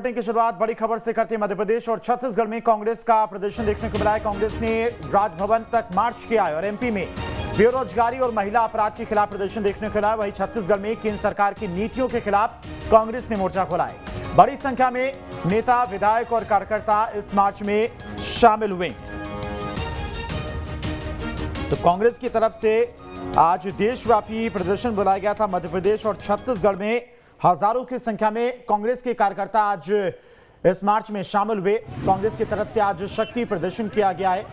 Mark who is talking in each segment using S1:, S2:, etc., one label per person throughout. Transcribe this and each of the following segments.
S1: Bulletin की शुरुआत बड़ी खबर से करते हैं। मध्य प्रदेश और छत्तीसगढ़ में कांग्रेस का प्रदर्शन देखने को मिला है। कांग्रेस ने राजभवन तक मार्च किया है और एमपी में बेरोजगारी और महिला अपराध के खिलाफ प्रदर्शन देखने को मिला है। वहीं छत्तीसगढ़ में केंद्र सरकार की नीतियों के खिलाफ कांग्रेस ने मोर्चा खोला है। बड़ी संख्या में नेता, विधायक और कार्यकर्ता इस मार्च में शामिल हुए। तो कांग्रेस की तरफ से आज देशव्यापी प्रदर्शन बुलाया गया था। मध्य प्रदेश और छत्तीसगढ़ में हजारों की संख्या में कांग्रेस के कार्यकर्ता आज इस मार्च में शामिल हुए। कांग्रेस की तरफ से आज शक्ति प्रदर्शन किया गया है।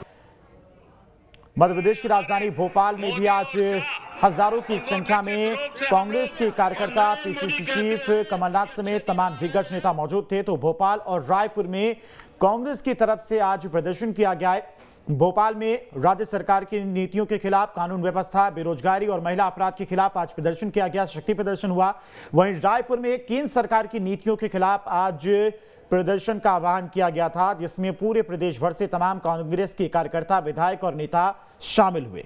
S1: मध्य प्रदेश की राजधानी भोपाल में भी आज हजारों की संख्या में कांग्रेस के कार्यकर्ता, पीसीसी चीफ कमलनाथ समेत तमाम दिग्गज नेता मौजूद थे। तो भोपाल और रायपुर में कांग्रेस की तरफ से आज प्रदर्शन किया गया है। भोपाल में राज्य सरकार की नीतियों के खिलाफ, कानून व्यवस्था, बेरोजगारी और महिला अपराध के खिलाफ आज प्रदर्शन किया गया, शक्ति प्रदर्शन हुआ। वहीं रायपुर में केंद्र सरकार की नीतियों के खिलाफ आज प्रदर्शन का आह्वान किया गया था, जिसमें पूरे प्रदेश भर से तमाम कांग्रेस के कार्यकर्ता, विधायक और नेता शामिल हुए।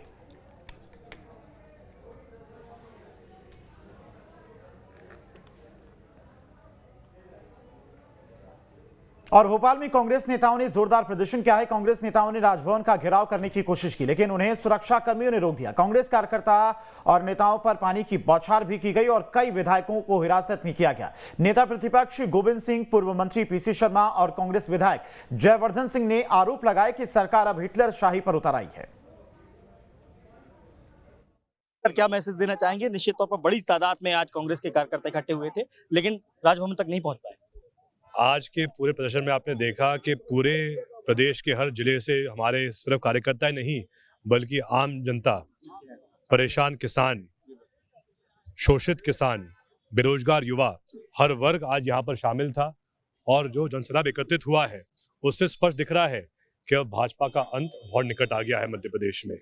S1: और भोपाल में कांग्रेस नेताओं ने जोरदार प्रदर्शन किया है। कांग्रेस नेताओं ने राजभवन का घेराव करने की कोशिश की, लेकिन उन्हें सुरक्षा कर्मियों ने रोक दिया। कांग्रेस कार्यकर्ता और नेताओं पर पानी की बौछार भी की गई और कई विधायकों को हिरासत में किया गया। नेता प्रतिपक्ष गोविंद सिंह, पूर्व मंत्री पीसी शर्मा और कांग्रेस विधायक जयवर्धन सिंह ने आरोप लगाया कि सरकार अब हिटलर शाही पर उतर आई है।
S2: क्या मैसेज देना चाहेंगे? निश्चित तौर पर बड़ी तादाद में आज कांग्रेस के कार्यकर्ता इकट्ठे हुए थे, लेकिन राजभवन तक नहीं पहुंच पाए।
S3: आज के पूरे प्रदर्शन में आपने देखा कि पूरे प्रदेश के हर जिले से हमारे सिर्फ कार्यकर्ता नहीं बल्कि आम जनता, परेशान किसान, शोषित किसान, बेरोजगार युवा, हर वर्ग आज यहाँ पर शामिल था। और जो जनसभा एकत्रित हुआ है उससे स्पष्ट दिख रहा है कि अब भाजपा का अंत बहुत निकट आ गया है मध्य प्रदेश में।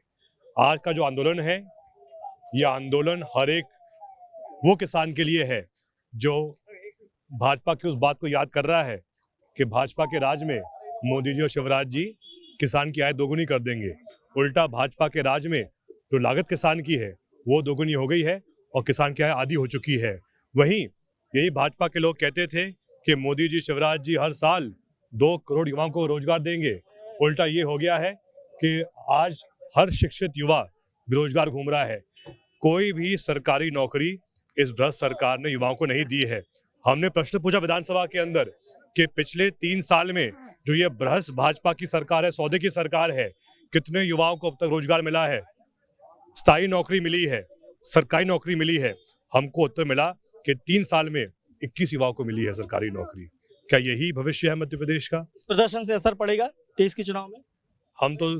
S3: आज का जो आंदोलन है, यह आंदोलन हर एक वो किसान के लिए है जो भाजपा की उस बात को याद कर रहा है कि भाजपा के राज में मोदी जी और शिवराज जी किसान की आय दोगुनी कर देंगे। उल्टा भाजपा के राज में जो लागत किसान की है वो दोगुनी हो गई है और किसान की आय आधी हो चुकी है। वहीं यही भाजपा के लोग कहते थे कि मोदी जी, शिवराज जी हर साल 2 करोड़ युवाओं को रोजगार देंगे। उल्टा ये हो गया है कि आज हर शिक्षित युवा बेरोजगार घूम रहा है। कोई भी सरकारी नौकरी इस भ्रष्ट सरकार ने युवाओं को नहीं दी है। हमने प्रश्न पूछा विधानसभा के अंदर कि पिछले 3 साल में जो ये भ्रष्ट भाजपा की सरकार है, सौदे की सरकार है, कितने युवाओं को अब तक रोजगार मिला है, स्थायी नौकरी मिली है, सरकारी नौकरी मिली है? हमको उत्तर मिला कि 3 साल में 21 युवाओं को मिली है सरकारी नौकरी। क्या यही भविष्य है मध्य प्रदेश का?
S2: प्रदर्शन से असर पड़ेगा 23 के चुनाव में?
S3: हम तो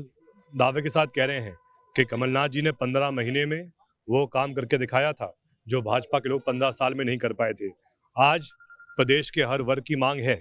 S3: दावे के साथ कह रहे हैं कि कमलनाथ जी ने 15 महीने में वो काम करके दिखाया था जो भाजपा के लोग 15 साल में नहीं कर पाए थे। आज प्रदेश के हर वर्ग की मांग है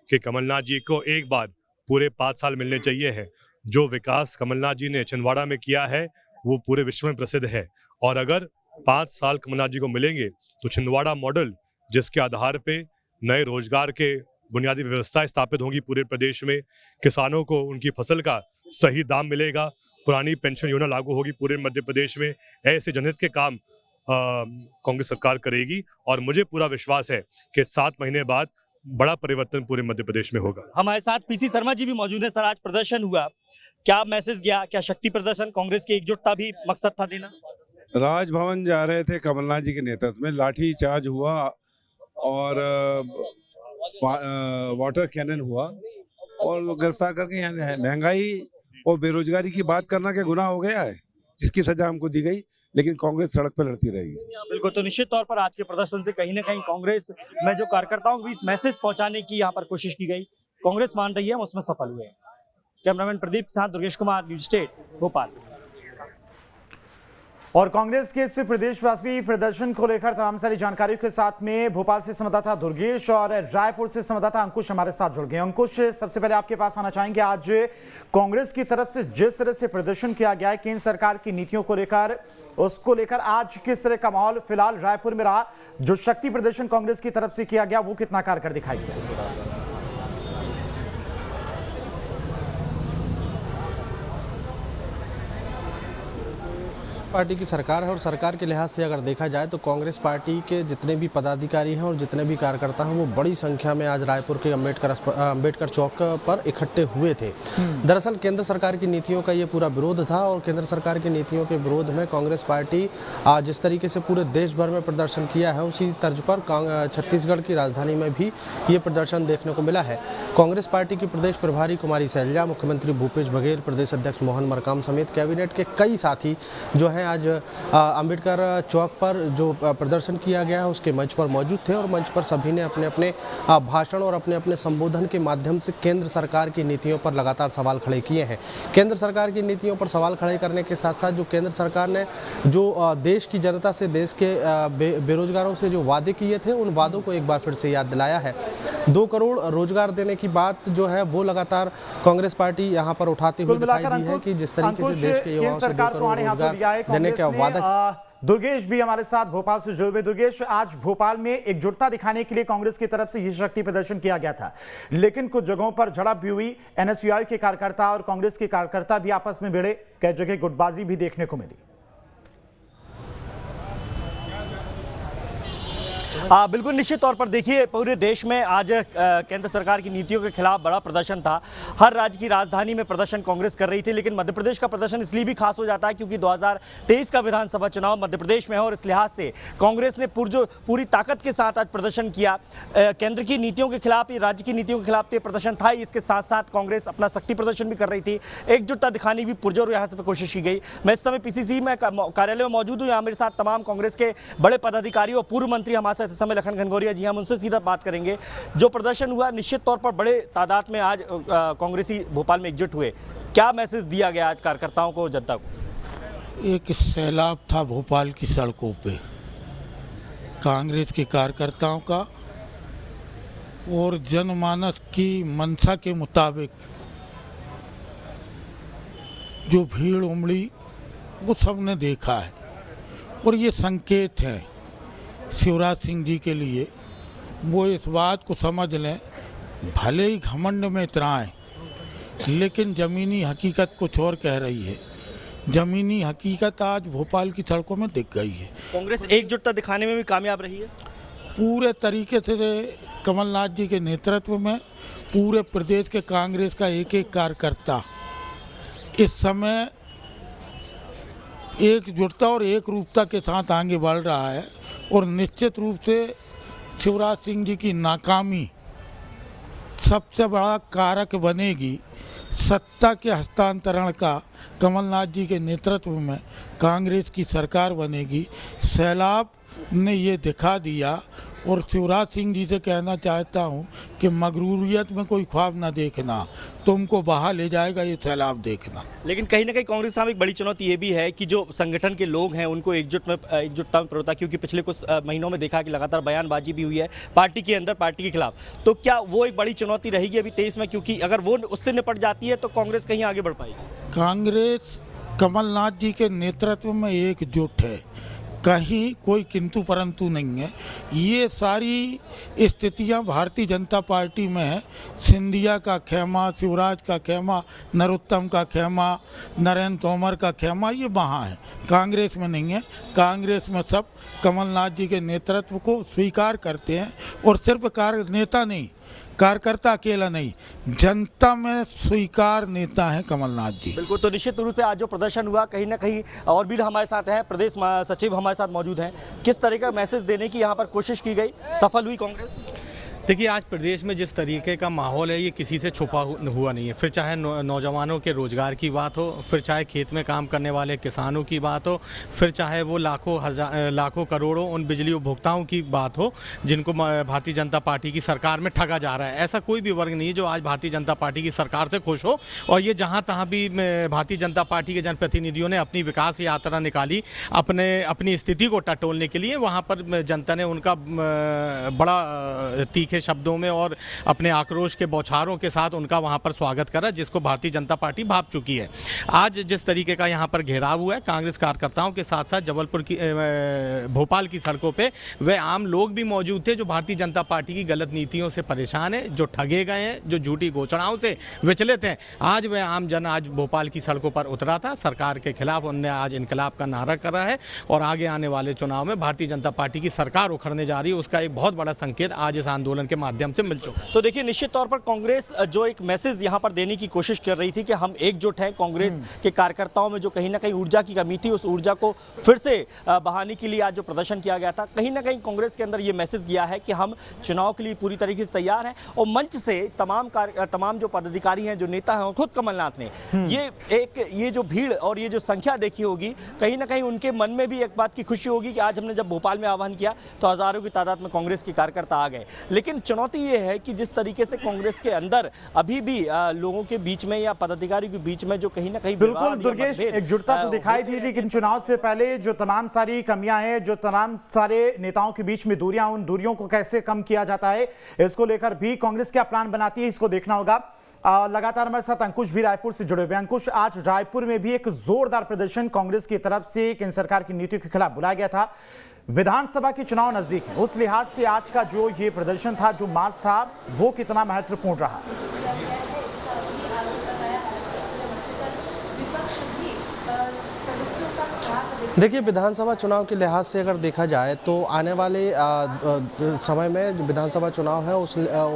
S3: कि कमलनाथ जी को एक बार पूरे 5 साल मिलने चाहिए हैं। जो विकास कमलनाथ जी ने छिंदवाड़ा में किया है वो पूरे विश्व में प्रसिद्ध है। और अगर 5 साल कमलनाथ जी को मिलेंगे तो छिंदवाड़ा मॉडल, जिसके आधार पे नए रोजगार के बुनियादी व्यवस्थाएं स्थापित होंगी पूरे प्रदेश में, किसानों को उनकी फसल का सही दाम मिलेगा, पुरानी पेंशन योजना लागू होगी पूरे मध्य प्रदेश में। ऐसे जनहित के काम कांग्रेस सरकार करेगी और मुझे पूरा विश्वास है कि 7 महीने बाद बड़ा परिवर्तन पूरे मध्य प्रदेश में होगा।
S2: हमारे साथ पीसी शर्मा जी भी मौजूद हैं। सर, आज प्रदर्शन हुआ, क्या मैसेज गया? क्या शक्ति प्रदर्शन, कांग्रेस की एकजुटता भी मकसद था देना?
S4: राजभवन जा रहे थे कमलनाथ जी के नेतृत्व में, लाठी चार्ज हुआ और वाटर कैनन हुआ और गिरफ्तार करके यहाँ महंगाई और बेरोजगारी की बात करना क्या गुनाह हो गया है, जिसकी सजा हमको दी गई, लेकिन कांग्रेस सड़क पर लड़ती रहेगी।
S2: बिल्कुल। तो निश्चित तौर पर आज के प्रदर्शन से कहीं ना कहीं कांग्रेस में जो कार्यकर्ताओं को इस मैसेज पहुंचाने की यहाँ पर कोशिश की गई, कांग्रेस मान रही है हम उसमें सफल हुए। कैमरामैन प्रदीप के साथ दुर्गेश कुमार, न्यूज स्टेट, भोपाल।
S1: और कांग्रेस के इस प्रदेशव्यापी प्रदर्शन को लेकर तमाम सारी जानकारियों के साथ में भोपाल से संवाददाता दुर्गेश और रायपुर से संवाददाता अंकुश हमारे साथ जुड़ गए। अंकुश, सबसे पहले आपके पास आना चाहेंगे, आज कांग्रेस की तरफ से जिस तरह से प्रदर्शन किया गया है केंद्र सरकार की नीतियों को लेकर, उसको लेकर आज किस तरह का माहौल फिलहाल रायपुर में रहा? जो शक्ति प्रदर्शन कांग्रेस की तरफ से किया गया वो कितना कारगर दिखाई दिया?
S5: पार्टी की सरकार है और सरकार के लिहाज से अगर देखा जाए तो कांग्रेस पार्टी के जितने भी पदाधिकारी हैं और जितने भी कार्यकर्ता हैं वो बड़ी संख्या में आज रायपुर के अंबेडकर चौक पर इकट्ठे हुए थे। दरअसल केंद्र सरकार की नीतियों का ये पूरा विरोध था और केंद्र सरकार की नीतियों के विरोध में कांग्रेस पार्टी आज जिस तरीके से पूरे देश भर में प्रदर्शन किया है उसी तर्ज पर छत्तीसगढ़ की राजधानी में भी ये प्रदर्शन देखने को मिला है। कांग्रेस पार्टी की प्रदेश प्रभारी कुमारी सैलजा, मुख्यमंत्री भूपेश बघेल, प्रदेश अध्यक्ष मोहन मरकाम समेत कैबिनेट के कई साथी जो हैं आज अंबेडकर चौक पर जो प्रदर्शन किया गया है उसके मंच पर मौजूद थे और मंच पर सभी ने अपने अपने भाषण और अपने अपने संबोधन के माध्यम से केंद्र सरकार की नीतियों पर लगातार सवाल खड़े किए हैं। केंद्र सरकार की नीतियों पर सवाल खड़े करने के साथ साथ जो केंद्र सरकार ने जो देश की जनता से, देश के बेरोजगारों से जो वादे किए थे उन वादों को एक बार फिर से याद दिलाया है। 2 करोड़ रोजगार देने की बात जो है वो लगातार कांग्रेस पार्टी यहाँ पर उठाती हुई दिखाई दी है कि जिस तरीके से देश के युवाओं से 2 करोड़ रोजगार देने का वादा।
S1: दुर्गेश भी हमारे साथ भोपाल से जुड़े हुए। दुर्गेश, आज भोपाल में एकजुटता दिखाने के लिए कांग्रेस की तरफ से ये शक्ति प्रदर्शन किया गया था, लेकिन कुछ जगहों पर झड़प भी हुई। एनएसयूआई के कार्यकर्ता और कांग्रेस के कार्यकर्ता भी आपस में भिड़े, कई जगह गुटबाजी भी देखने को मिली।
S2: बिल्कुल निश्चित तौर पर देखिए पूरे देश में आज केंद्र सरकार की नीतियों के खिलाफ बड़ा प्रदर्शन था। हर राज्य की राजधानी में प्रदर्शन कांग्रेस कर रही थी, लेकिन मध्य प्रदेश का प्रदर्शन इसलिए भी खास हो जाता है क्योंकि 2023 का विधानसभा चुनाव मध्य प्रदेश में है और इस लिहाज से कांग्रेस ने पूरी ताकत के साथ आज प्रदर्शन किया। केंद्र की नीतियों के खिलाफ, राज्य की नीतियों के खिलाफ तो प्रदर्शन था ही, इसके साथ साथ कांग्रेस अपना शक्ति प्रदर्शन भी कर रही थी। एकजुटता दिखाने की पुरजोर यहाँ से कोशिश की गई। मैं इस समय पीसीसी में कार्यालय में मौजूद हूँ। यहाँ मेरे साथ तमाम कांग्रेस के बड़े पदाधिकारी और पूर्व मंत्री हमारे साथ इस समय लखन घनघोरिया जी, हम उनसे सीधा बात करेंगे। जो प्रदर्शन हुआ निश्चित तौर पर बड़े तादाद में आज कांग्रेसी भोपाल में एकजुट हुए, क्या मैसेज दिया गया आज कार्यकर्ताओं को, जनता को?
S6: एक सैलाब था भोपाल की सड़कों पे कांग्रेस के कार्यकर्ताओं का और जनमानस की मंशा के मुताबिक जो भीड़ उमड़ी वो सबने देखा है और ये संकेत है शिवराज सिंह जी के लिए। वो इस बात को समझ लें, भले ही घमंड में इतराएं, लेकिन ज़मीनी हकीकत कुछ और कह रही है। ज़मीनी हकीकत आज भोपाल की सड़कों में दिख गई है।
S2: कांग्रेस एकजुटता दिखाने में भी कामयाब रही है
S6: पूरे तरीके से। कमलनाथ जी के नेतृत्व में पूरे प्रदेश के कांग्रेस का एक एक कार्यकर्ता इस समय एकजुटता और एक रूपता के साथ आगे बढ़ रहा है और निश्चित रूप से शिवराज सिंह जी की नाकामी सबसे बड़ा कारक बनेगी। सत्ता के हस्तांतरण का कमलनाथ जी के नेतृत्व में कांग्रेस की सरकार बनेगी। सैलाब ने ये दिखा दिया और शिवराज सिंह जी से कहना चाहता हूँ कि मगरूरियत में कोई ख्वाब ना देखना, तुमको बहा ले जाएगा ये सैलाब देखना।
S2: लेकिन कहीं ना कहीं कांग्रेस सामने एक बड़ी चुनौती ये भी है कि जो संगठन के लोग हैं उनको एकजुटता में प्रवृत्ता, क्योंकि पिछले कुछ महीनों में देखा कि लगातार बयानबाजी भी हुई है पार्टी के अंदर, पार्टी के खिलाफ। तो क्या वो एक बड़ी चुनौती रहेगी अभी 23 में, क्योंकि अगर वो उससे निपट जाती है तो कांग्रेस कहीं आगे बढ़ पाएगी?
S6: कांग्रेस कमलनाथ जी के नेतृत्व में एकजुट है, कहीं कोई किंतु परंतु नहीं है। ये सारी स्थितियां भारतीय जनता पार्टी में है। सिंधिया का खेमा, शिवराज का खेमा, नरोत्तम का खेमा, नरेंद्र तोमर का खेमा, ये वहाँ है, कांग्रेस में नहीं है। कांग्रेस में सब कमलनाथ जी के नेतृत्व को स्वीकार करते हैं और सिर्फ नेता नहीं, कार्यकर्ता अकेला नहीं, जनता में स्वीकार नेता है कमलनाथ जी।
S2: बिल्कुल, तो निश्चित रूप से आज जो प्रदर्शन हुआ कहीं ना कहीं, और भी हमारे साथ हैं प्रदेश सचिव हमारे साथ मौजूद हैं, किस तरह का मैसेज देने की यहाँ पर कोशिश की गई, सफल हुई कांग्रेस?
S7: देखिए, आज प्रदेश में जिस तरीके का माहौल है ये किसी से छुपा हुआ नहीं है। फिर चाहे नौजवानों के रोज़गार की बात हो, फिर चाहे खेत में काम करने वाले किसानों की बात हो, फिर चाहे वो लाखों करोड़ों उन बिजली उपभोक्ताओं की बात हो जिनको भारतीय जनता पार्टी की सरकार में ठगा जा रहा है। ऐसा कोई भी वर्ग नहीं है जो आज भारतीय जनता पार्टी की सरकार से खुश हो। और ये जहाँ तहाँ भी भारतीय जनता पार्टी के जनप्रतिनिधियों ने अपनी विकास यात्रा निकाली अपनी स्थिति को टटोलने के लिए, वहाँ पर जनता ने उनका बड़ा तीखे मीठे शब्दों में और अपने आक्रोश के बौछारों के साथ उनका वहाँ पर स्वागत करा, जिसको भारतीय जनता पार्टी भाप चुकी है। आज जिस तरीके का यहाँ पर घेराव हुआ है कांग्रेस कार्यकर्ताओं के साथ साथ जबलपुर की भोपाल की सड़कों पे वे आम लोग भी मौजूद थे जो भारतीय जनता पार्टी की गलत नीतियों से परेशान है, जो ठगे गए हैं, जो झूठी घोषणाओं से विचलित हैं। आज वह आम जन आज भोपाल की सड़कों पर उतरा था, सरकार के खिलाफ उन्होंने आज इनकलाब का नारा करा है और आगे आने वाले चुनाव में भारतीय जनता पार्टी की सरकार उखड़ने जा रही है, उसका एक बहुत बड़ा संकेत आज इस आंदोलन के माध्यम से मिल चुका है।
S2: तो देखिए, निश्चित तौर पर कांग्रेस जो एक मैसेज यहाँ पर देने की कोशिश कर रही थी कि हम एकजुट हैं, कांग्रेस के कार्यकर्ताओं में जो कहीं ना कहीं ऊर्जा की कमी थी, उस ऊर्जा को फिर से बहाने के लिए आज जो प्रदर्शन किया गया था, कहीं ना कहीं कांग्रेस के अंदर ये मैसेज गया है कि हम चुनाव के लिए पूरी तरीके से तैयार हैं। और मंच से तमाम जो पदाधिकारी हैं, जो नेता हैं, खुद कमलनाथ ने ये जो भीड़ और ये जो संख्या देखी होगी, कहीं ना कहीं उनके मन में भी एक बात की खुशी होगी कि आज हमने जब भोपाल में आह्वान किया तो हजारों की तादाद में कांग्रेस के कार्यकर्ता आ गए। लेकिन चुनौती ये है कि जिस तरीके से कांग्रेस के अंदर अभी भी लोगों के बीच में या पदाधिकारियों के बीच में जो कहीं ना कहीं
S1: बिल्कुल दुर्गेश, एकजुटता तो दिखाई दी, लेकिन चुनाव से पहले जो तमाम सारी कमियां हैं, जो तमाम सारे नेताओं के बीच में दूरियां, उन दूरियों को कैसे कम किया जाता है, इसको लेकर भी कांग्रेस क्या प्लान बनाती है, इसको देखना होगा। लगातार हमारे साथ अंकुश भी रायपुर से जुड़े हुए। अंकुश, आज रायपुर में भी एक जोरदार प्रदर्शन कांग्रेस की तरफ से केंद्र सरकार की नीति के खिलाफ बुलाया गया था। विधानसभा के चुनाव नजदीक है, उस लिहाज से आज का जो ये प्रदर्शन था, जो मार्च था, वो कितना महत्वपूर्ण रहा?
S5: देखिए, विधानसभा चुनाव के लिहाज से अगर देखा जाए तो आने वाले समय में जो विधानसभा चुनाव है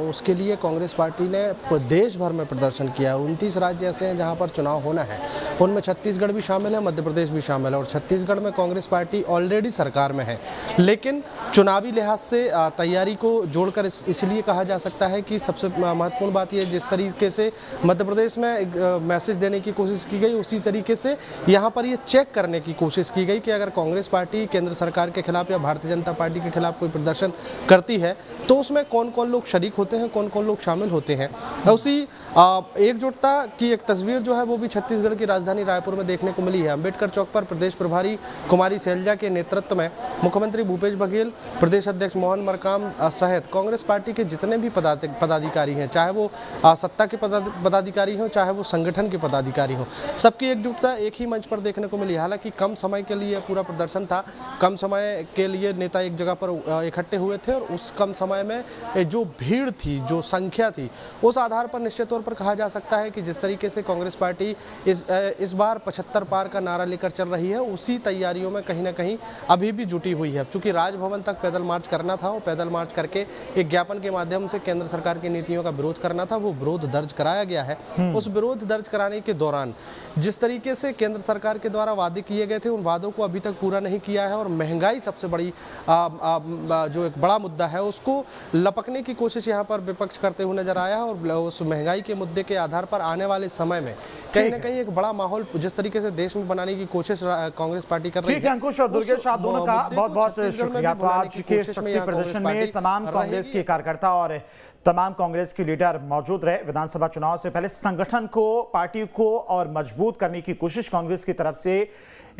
S5: उसके लिए कांग्रेस पार्टी ने देश भर में प्रदर्शन किया है। 29 राज्य ऐसे हैं जहां पर चुनाव होना है, उनमें छत्तीसगढ़ भी शामिल है, मध्य प्रदेश भी शामिल है और छत्तीसगढ़ में कांग्रेस पार्टी ऑलरेडी सरकार में है। लेकिन चुनावी लिहाज से तैयारी को जोड़कर इसलिए कहा जा सकता है कि सबसे महत्वपूर्ण बात यह, जिस तरीके से मध्य प्रदेश में एक मैसेज देने की कोशिश की गई, उसी तरीके से यहाँ पर ये चेक करने की कोशिश की गई कि अगर कांग्रेस पार्टी केंद्र सरकार के खिलाफ या भारतीय जनता पार्टी के खिलाफ कोई प्रदर्शन करती है तो उसमें कौन कौन लोग शरीक होते हैं, कौन कौन लोग शामिल होते हैं। उसी एकजुटता की एक तस्वीर जो है वो भी छत्तीसगढ़ की राजधानी रायपुर में देखने को मिली है। अंबेडकर चौक पर प्रदेश प्रभारी कुमारी शैलजा के नेतृत्व में मुख्यमंत्री भूपेश बघेल, प्रदेश अध्यक्ष मोहन मरकाम सहित कांग्रेस पार्टी के जितने भी पदाधिकारी हैं, चाहे वो सत्ता के पदाधिकारी हों, चाहे वो संगठन के पदाधिकारी हों, सबकी एकजुटता एक ही मंच पर देखने को मिली। हालांकि कम समय के लिए पूरा प्रदर्शन था, कम समय के लिए नेता एक जगह पर इकट्ठे हुए थे और उस कम समय में जो भीड़ थी, जो संख्या थी, उस आधार पर निश्चित तौर पर कहा जा सकता है कि जिस तरीके से कांग्रेस पार्टी इस बार 75 पार का नारा लेकर चल रही है, उसी तैयारियों में कहीं ना कहीं अभी भी जुटी हुई है। चूंकि राजभवन तक पैदल मार्च करना था और पैदल मार्च करके एक ज्ञापन के माध्यम से केंद्र सरकार की नीतियों का विरोध करना था, वो विरोध दर्ज कराया गया है। उस विरोध दर्ज कराने के दौरान जिस तरीके से केंद्र सरकार के द्वारा वादे किए गए थे, उन वादों को अभी तक पूरा नहीं किया है और महंगाई सबसे बड़ी जो एक बड़ा मुद्दा है उसको लपकने की कोशिश यहाँ पर विपक्ष करते हुए नजर आया है और उस महंगाई के मुद्दे के आधार पर आने वाले समय में कहीं ना कहीं एक बड़ा माहौल जिस तरीके से देश में बनाने की कोशिश कांग्रेस पार्टी कर रही है।
S1: ठीक है अंकुश और दुर्गेश, आप दोनों का बहुत बहुत शुक्रिया। तो आज के शक्ति प्रदर्शन में तमाम कांग्रेस के कार्यकर्ता और तमाम कांग्रेस के लीडर मौजूद रहे। विधानसभा चुनाव से पहले संगठन को, पार्टी को और मजबूत करने की कोशिश कांग्रेस की तरफ से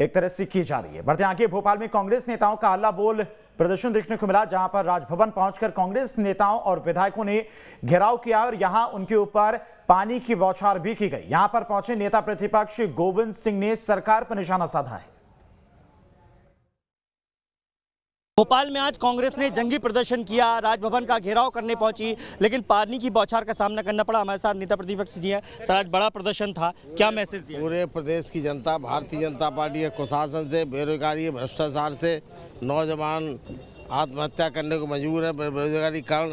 S1: एक तरह से की जा रही है। बढ़ते आगे, भोपाल में कांग्रेस नेताओं का हल्ला बोल प्रदर्शन देखने को मिला, जहां पर राजभवन पहुंचकर कांग्रेस नेताओं और विधायकों ने घेराव किया और यहां उनके ऊपर पानी की बौछार भी की गई। यहां पर पहुंचे नेता प्रतिपक्ष गोविंद सिंह ने सरकार पर निशाना साधा है।
S2: भोपाल में आज कांग्रेस ने जंगी प्रदर्शन किया, राजभवन का घेराव करने पहुंची, लेकिन पानी की बौछार का सामना करना पड़ा। हमारे साथ नेता प्रतिपक्ष जी हैं। सर, आज बड़ा प्रदर्शन था, क्या मैसेज दिया?
S8: पूरे प्रदेश की जनता भारतीय जनता पार्टी के कुशासन से, बेरोजगारी, भ्रष्टाचार से नौजवान आत्महत्या करने को मजबूर है, बेरोजगारी कारण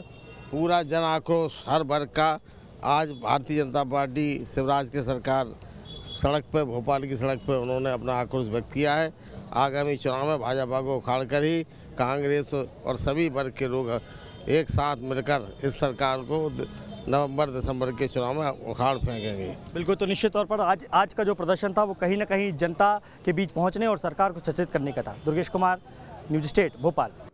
S8: पूरा जन आक्रोश हर वर्ग का। आज भारतीय जनता पार्टी शिवराज की सरकार सड़क पर, भोपाल की सड़क पर उन्होंने अपना आक्रोश व्यक्त किया है। आगामी चुनाव में भाजपा को उखाड़ कर ही कांग्रेस और सभी वर्ग के लोग एक साथ मिलकर इस सरकार को नवंबर-दिसंबर के चुनाव में उखाड़ फेंकेंगे।
S2: बिल्कुल, तो निश्चित तौर पर आज का जो प्रदर्शन था वो कहीं ना कहीं जनता के बीच पहुंचने और सरकार को सचेत करने का था। Durgesh Kumar, news state, Bhopal.